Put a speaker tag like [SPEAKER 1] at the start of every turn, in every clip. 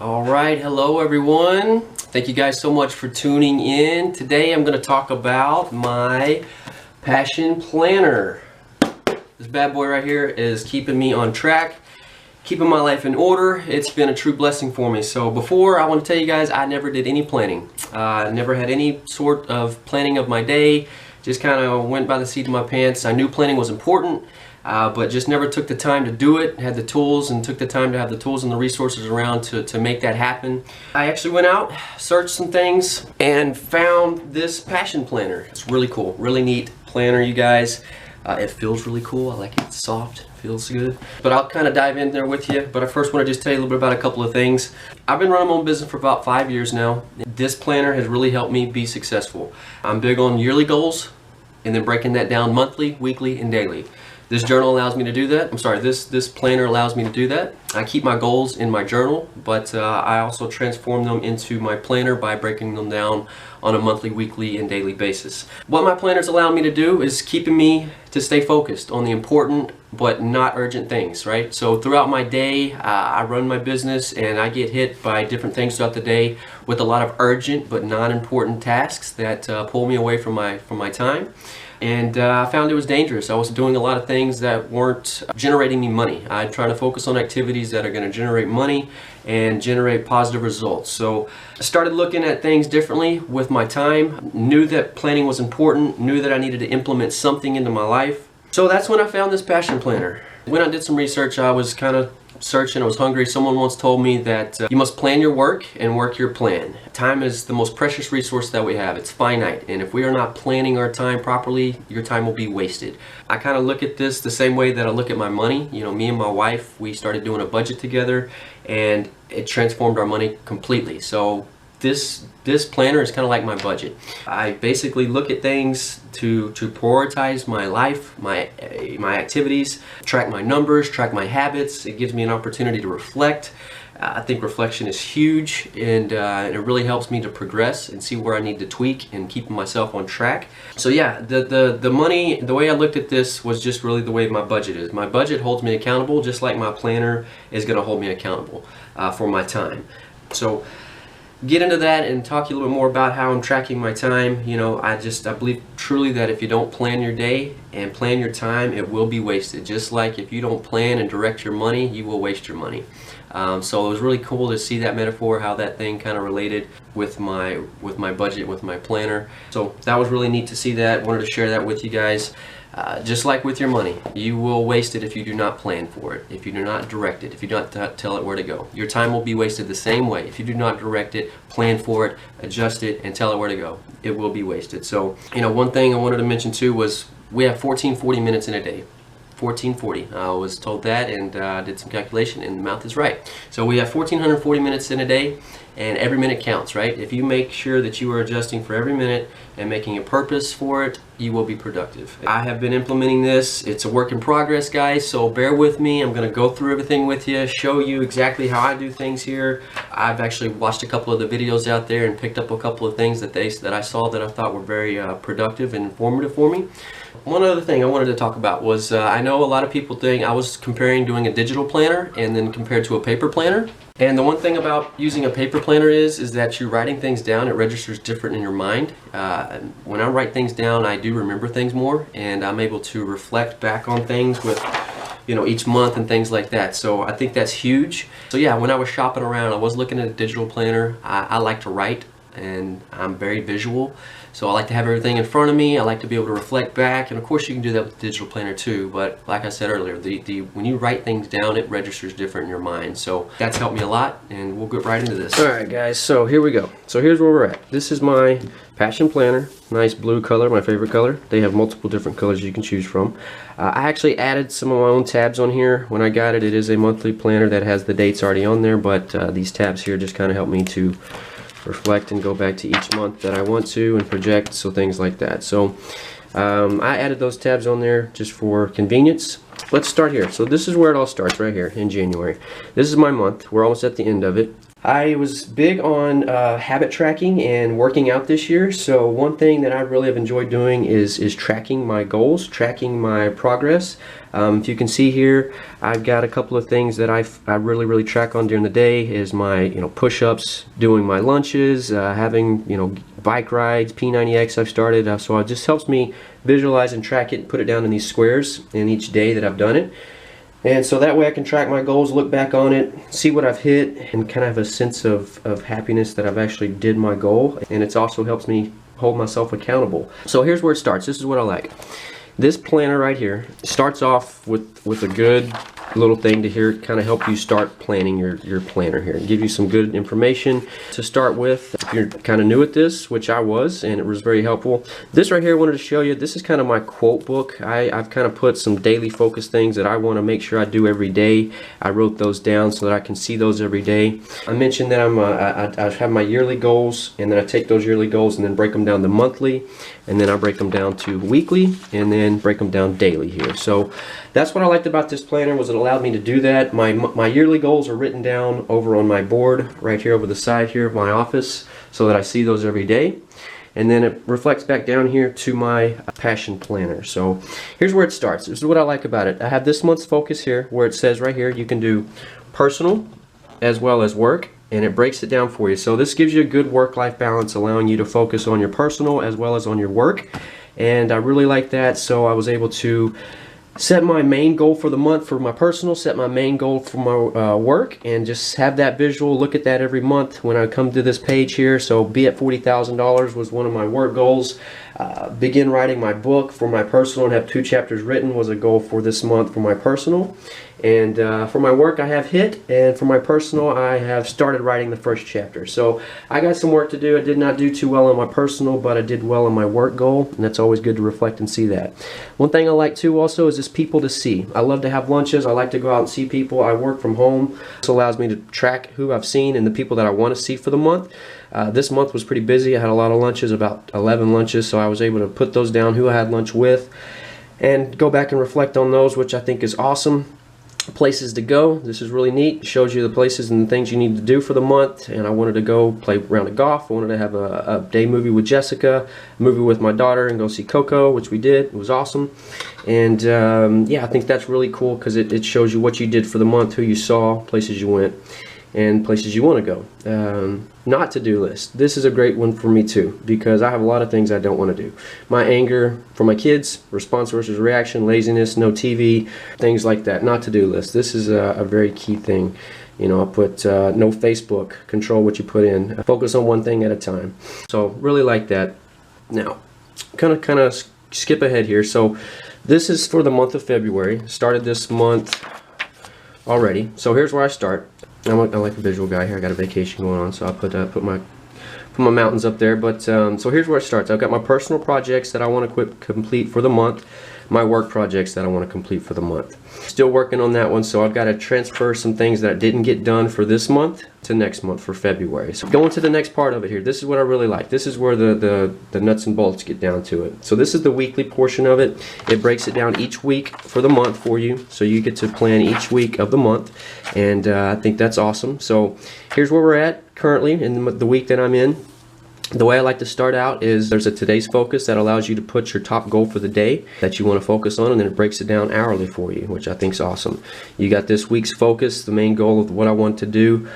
[SPEAKER 1] All right, hello everyone. Thank you guys so much for tuning in. Today I'm going to talk about my passion planner. This bad boy right here is keeping me on track, keeping my life in order. It's been a true blessing for me. So before, I want to tell you guys, I never did any planning. I never had any sort of planning of my day. Just kind of went by the seat of my pants. I knew planning was important, but just never took the time to do it. Had the tools and took the time to have the tools and the resources around to make that happen. I actually went out, searched some things, and found this passion planner. It's really cool, really neat planner, you guys. It feels really cool. I like it. It's soft, feels good. But I'll kind of dive in there with you. But I first want to just tell you a little bit about a couple of things. I've been running my own business for about 5 years now. This planner has really helped me be successful. I'm big on yearly goals and then breaking that down monthly, weekly, and daily. This journal allows me to do that. This planner allows me to do that. I keep my goals in my journal, but I also transform them into my planner by breaking them down on a monthly, weekly, and daily basis. What my planners allow me to do is keeping me to stay focused on the important but not urgent things, right? So throughout my day, I run my business and I get hit by different things throughout the day with a lot of urgent but non-important tasks that pull me away from my time. And I found it was dangerous. I was doing a lot of things that weren't generating me money. I'm trying to focus on activities that are going to generate money and generate positive results. So I started looking at things differently with my time, knew that planning was important, knew that I needed to implement something into my life. So that's when I found this passion planner. When I did some research, I was kind of searching, I was hungry. Someone once told me that you must plan your work and work your plan. Time is the most precious resource that we have. It's finite, and if we are not planning our time properly, your time will be wasted. I kind of look at this the same way that I look at my money. You know, me and my wife, we started doing a budget together, and it transformed our money completely. So this planner is kind of like my budget. I basically look at things to prioritize my life, my activities, track my numbers, track my habits. It gives me an opportunity to reflect. I think reflection is huge, and it really helps me to progress and see where I need to tweak and keep myself on track. So yeah, the money, the way I looked at this was just really the way my budget is. My budget holds me accountable, just like my planner is going to hold me accountable for my time. So get into that and talk to you a little bit more about how I'm tracking my time. You know, I believe truly that if you don't plan your day and plan your time, it will be wasted. Just like if you don't plan and direct your money, you will waste your money. So it was really cool to see that metaphor, how that thing kind of related with my budget, with my planner. So that was really neat to see that. Wanted to share that with you guys. Just like with your money, you will waste it if you do not plan for it, if you do not direct it, if you do not tell it where to go. Your time will be wasted the same way. If you do not direct it, plan for it, adjust it, and tell it where to go, it will be wasted. So, you know, one thing I wanted to mention too was we have 1440 minutes in a day. 1440. I was told that and did some calculation, and the math is right. So we have 1440 minutes in a day, and every minute counts, right? If you make sure that you are adjusting for every minute and making a purpose for it, you will be productive. I have been implementing this. It's a work in progress, guys, so bear with me. I'm going to go through everything with you, show you exactly how I do things here. I've actually watched a couple of the videos out there and picked up a couple of things that I saw that I thought were very productive and informative for me. One other thing I wanted to talk about was I know a lot of people think I was comparing doing a digital planner and then compared to a paper planner. And the one thing about using a paper planner is that you're writing things down, it registers different in your mind. When I write things down, I do remember things more, and I'm able to reflect back on things with, you know, each month and things like that. So I think that's huge. So yeah, when I was shopping around, I was looking at a digital planner. I like to write, and I'm very visual. So I like to have everything in front of me. I like to be able to reflect back, and of course you can do that with the digital planner too, but like I said earlier, when you write things down, it registers different in your mind. So that's helped me a lot, and we'll get right into this. Alright guys, so here we go. So here's where we're at. This is my passion planner. Nice blue color, my favorite color. They have multiple different colors you can choose from. I actually added some of my own tabs on here. When I got it, it is a monthly planner that has the dates already on there, but these tabs here just kind of help me to reflect and go back to each month that I want to and project, so things like that. So I added those tabs on there just for convenience. Let's start here. So this is where it all starts, right here in January. This is my month. We're almost at the end of it. I was big on habit tracking and working out this year, so one thing that I really have enjoyed doing is tracking my goals, tracking my progress. If you can see here, I've got a couple of things that I really track on during the day. Is my push-ups, doing my lunches, having bike rides, P90X I've started, so it just helps me visualize and track it and put it down in these squares in each day that I've done it. And so that way I can track my goals, look back on it, see what I've hit, and kind of have a sense of happiness that I've actually did my goal. And it also helps me hold myself accountable. So here's where it starts. This is what I like. This planner right here starts off with a good little thing to here kind of help you start planning your planner here and give you some good information to start with. If you're kind of new at this, which I was, and it was very helpful. This right here I wanted to show you. This is kind of my quote book. I've kind of put some daily focus things that I want to make sure I do every day. I wrote those down so that I can see those every day. I mentioned that I have my yearly goals, and then I take those yearly goals and then break them down to monthly, and then I break them down to weekly, and then break them down daily here. So that's what I liked about this planner, was it allowed me to do that. My yearly goals are written down over on my board right here over the side here of my office so that I see those every day. And then it reflects back down here to my passion planner. So here's where it starts. This is what I like about it. I have this month's focus here where it says right here you can do personal as well as work, and it breaks it down for you. So this gives you a good work-life balance, allowing you to focus on your personal as well as on your work. And I really like that, so I was able to set my main goal for the month for my personal, set my main goal for my work, and just have that visual, look at that every month when I come to this page here. So be at $40,000 was one of my work goals. Begin writing my book for my personal and have 2 chapters written was a goal for this month for my personal. And for my work I have hit, and for my personal I have started writing the first chapter. So I got some work to do. I did not do too well on my personal, but I did well on my work goal, and that's always good to reflect and see that. One thing I like too also is just people to see. I love to have lunches. I like to go out and see people. I work from home. This allows me to track who I've seen and the people that I want to see for the month. This month was pretty busy. I had a lot of lunches, about 11 lunches, so I was able to put those down, who I had lunch with, and go back and reflect on those, which I think is awesome. Places to go. This is really neat. It shows you the places and the things you need to do for the month. And I wanted to go play a round of golf. I wanted to have a day movie with Jessica, a movie with my daughter, and go see Coco, which we did. It was awesome. And yeah, I think that's really cool because it shows you what you did for the month, who you saw, places you went, and places you want to go. Not to-do list. This is a great one for me too, because I have a lot of things I don't want to do. My anger for my kids, response versus reaction, laziness, no TV, things like that. Not to-do list. This is a very key thing. I put no Facebook, control what you put in, focus on one thing at a time. So really like that. Now, kind of skip ahead here. So this is for the month of February. Started this month already. So here's where I start. I'm like a visual guy here. I got a vacation going on, so I put my mountains up there. But so here's where it starts. I've got my personal projects that I want to complete for the month, my work projects that I want to complete for the month. Still working on that one, so I've got to transfer some things that I didn't get done for this month to next month for February. So going to the next part of it here, this is what I really like. This is where the nuts and bolts get down to it. So this is the weekly portion of it. It breaks it down each week for the month for you, so you get to plan each week of the month, and I think that's awesome. So here's where we're at currently in the week that I'm in. The way I like to start out is there's a today's focus that allows you to put your top goal for the day that you want to focus on, and then it breaks it down hourly for you, which I think is awesome. You got this week's focus, the main goal of what I want to do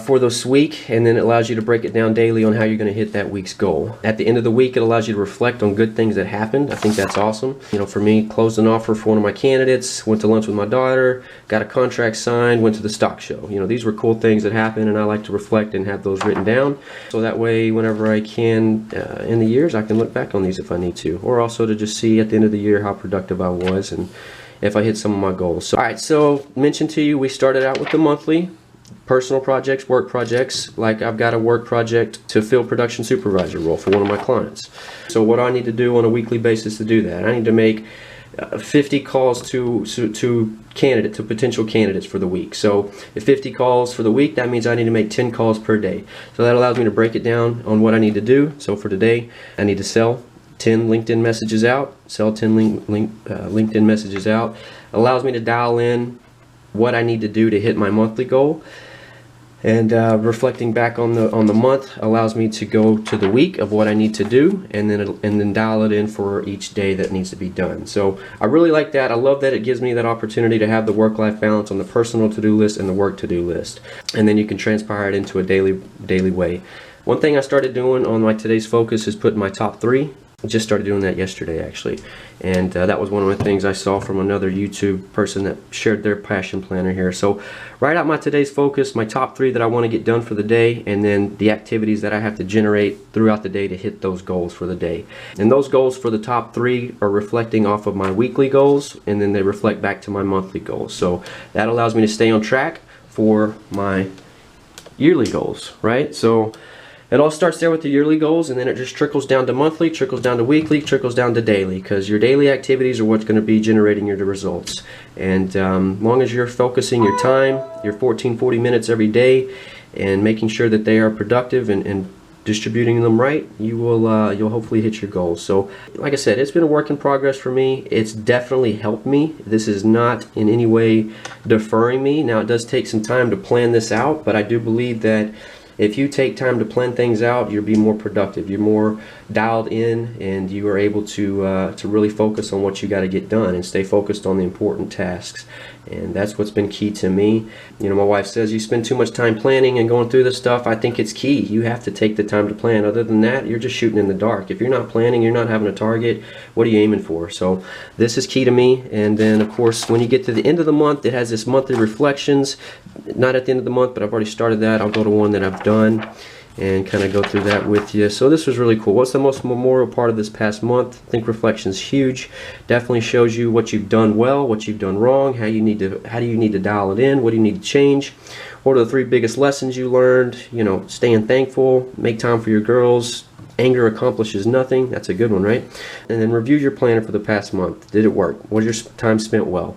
[SPEAKER 1] for this week, and then it allows you to break it down daily on how you're going to hit that week's goal. At the end of the week, it allows you to reflect on good things that happened. I think that's awesome. For me, closed an offer for one of my candidates, went to lunch with my daughter, got a contract signed, went to the stock show. These were cool things that happened, and I like to reflect and have those written down. So that way, whenever I can in the years, I can look back on these if I need to. Or also to just see at the end of the year how productive I was and if I hit some of my goals. So, alright, so mentioned to you, we started out with the monthly. Personal projects, work projects. Like I've got a work project to fill production supervisor role for one of my clients. So what do I need to do on a weekly basis to do that? I need to make 50 calls to potential candidates for the week. So if 50 calls for the week, that means I need to make 10 calls per day. So that allows me to break it down on what I need to do. So for today, I need to sell 10 LinkedIn messages out, sell 10 LinkedIn messages out. Allows me to dial in what I need to do to hit my monthly goal. And reflecting back on the month allows me to go to the week of what I need to do, and then dial it in for each day that needs to be done. So I really like that. I love that it gives me that opportunity to have the work-life balance on the personal to-do list and the work to-do list, and then you can transpire it into a daily way. One thing I started doing on my today's focus is putting my top 3. I just started doing that yesterday, actually, and that was one of the things I saw from another YouTube person that shared their passion planner here. So write out my today's focus, my top 3 that I want to get done for the day, and then the activities that I have to generate throughout the day to hit those goals for the day. And those goals for the top 3 are reflecting off of my weekly goals, and then they reflect back to my monthly goals. So that allows me to stay on track for my yearly goals, right? So it all starts there with the yearly goals, and then it just trickles down to monthly, trickles down to weekly, trickles down to daily, because your daily activities are what's going to be generating your results. And long as you're focusing your time, your 40 minutes every day, and making sure that they are productive and distributing them right, you'll hopefully hit your goals. So like I said, it's been a work in progress for me. It's definitely helped me. This is not in any way deferring me. Now, it does take some time to plan this out, but I do believe that if you take time to plan things out, you'll be more productive. You're more dialed in, and you are able to really focus on what you got to get done and stay focused on the important tasks. And that's what's been key to me. You know, my wife says you spend too much time planning and going through this stuff. I think it's key. You have to take the time to plan. Other than that, you're just shooting in the dark. If you're not planning, you're not having a target, what are you aiming for? So this is key to me. And then, of course, when you get to the end of the month, it has this monthly reflections. Not at the end of the month, but I've already started that. I'll go to one that I've done and kind of go through that with you. So this was really cool. What's the most memorable part of this past month? I think reflection's huge. Definitely shows you what you've done well, what you've done wrong, how do you need to dial it in, what do you need to change, what are the 3 biggest lessons you learned, you know, staying thankful, make time for your girls, anger accomplishes nothing. That's a good one, right? And then review your planner for the past month. Did it work? Was your time spent well?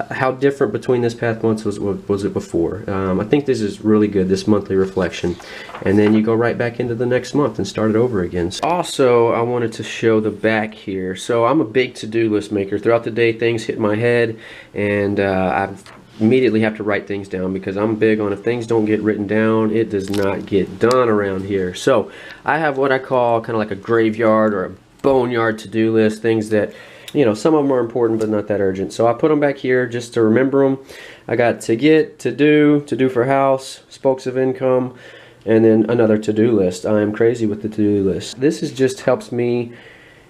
[SPEAKER 1] How different between this past month was it before? I think this is really good, this monthly reflection. And then you go right back into the next month and start it over again. Also, I wanted to show the back here. So I'm a big to-do list maker. Throughout the day, things hit my head, and I immediately have to write things down, because I'm big on if things don't get written down, it does not get done around here. So I have what I call kind of like a graveyard or a boneyard to-do list, things that, you know, some of them are important but not that urgent. So I put them back here just to remember them. I got to get, to do for house, spokes of income, and then another to-do list. I am crazy with the to-do list. This is just helps me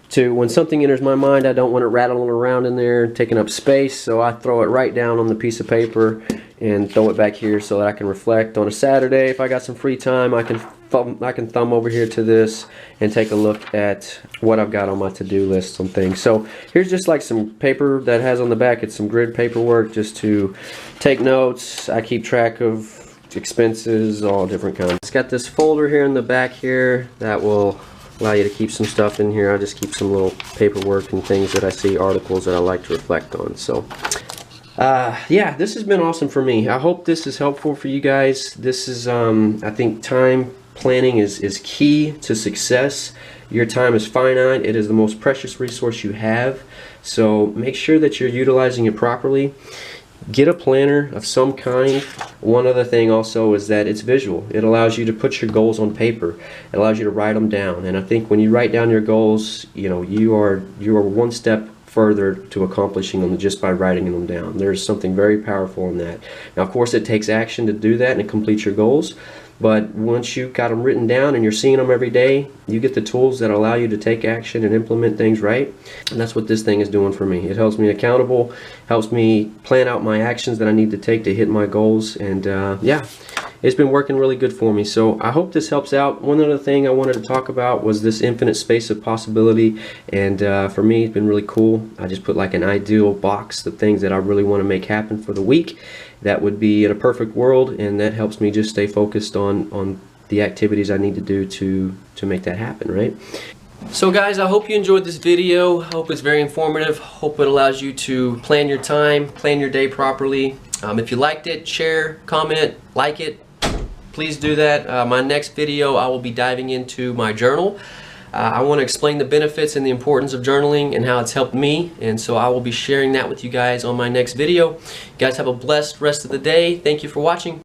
[SPEAKER 1] to, when something enters my mind, I don't want it rattling around in there, taking up space, so I throw it right down on the piece of paper and throw it back here so that I can reflect. On a Saturday, if I got some free time, I can thumb over here to this and take a look at what I've got on my to-do list on things. So here's just like some paper that has on the back. It's some grid paperwork just to take notes. I keep track of expenses, all different kinds. It's got this folder here in the back here that will allow you to keep some stuff in here. I just keep some little paperwork and things that I see, articles that I like to reflect on. So yeah, this has been awesome for me. I hope this is helpful for you guys. This is I think time planning is key to success. Your time is finite. It is the most precious resource you have. So make sure that you're utilizing it properly. Get a planner of some kind. One other thing also is that it's visual. It allows you to put your goals on paper. It allows you to write them down. And I think when you write down your goals, you know, you are one step further to accomplishing them just by writing them down. There's something very powerful in that. Now, of course, it takes action to do that and to complete your goals. But once you've got them written down and you're seeing them every day, you get the tools that allow you to take action and implement things right. And that's what this thing is doing for me. It helps me accountable, helps me plan out my actions that I need to take to hit my goals. And yeah, it's been working really good for me. So I hope this helps out. One other thing I wanted to talk about was this infinite space of possibility. And for me, it's been really cool. I just put like an ideal box of things that I really want to make happen for the week. That would be in a perfect world, and that helps me just stay focused on the activities I need to do to make that happen, right? So guys, I hope you enjoyed this video. I hope it's very informative. Hope it allows you to plan your time, plan your day properly. If you liked it, share, comment, like it. Please do that. My next video, I will be diving into my journal. I want to explain the benefits and the importance of journaling and how it's helped me, and so I will be sharing that with you guys on my next video. You guys have a blessed rest of the day. Thank you for watching.